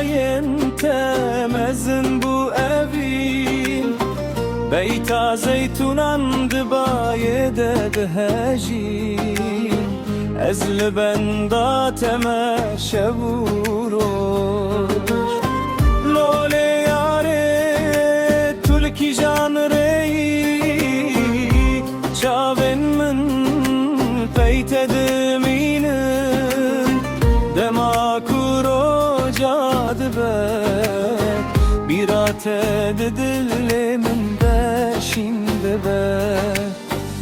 انت مزن بو أبين بيتا زيتون عند بايدة دهاجين أزل بندا تماشى بوروش لولي ياري تلكي جان ري شابن من بيتا دمينن دما كورو جادبه بيرات دل من باشين دبه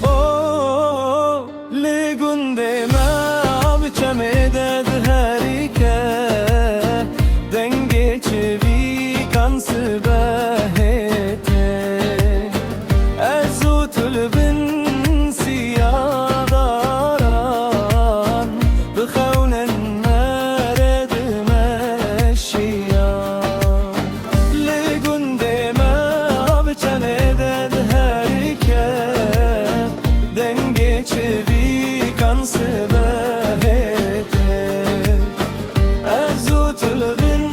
او لگنده ما بچمه دد هریکه دنگه چوی کانس بهته ازو طلبن سیاداران بخونن مرد مشیان لگنده ما بچمه دد هریکه دنگه چوی کانس بهته ازو طلبن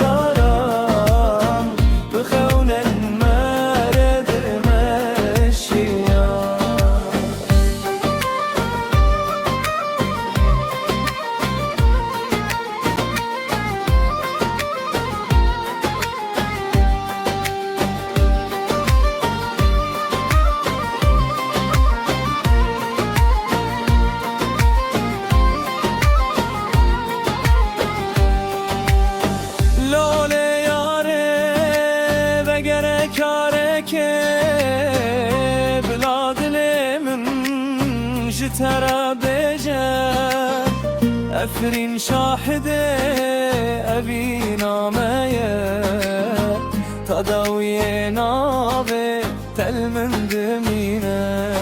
سیاداران بخونن مرد مشیان لوله یاره بگره کاره که بلا دل من جترا بجه افرین شاهده ابی نامه تداوی نابه تل من دمینه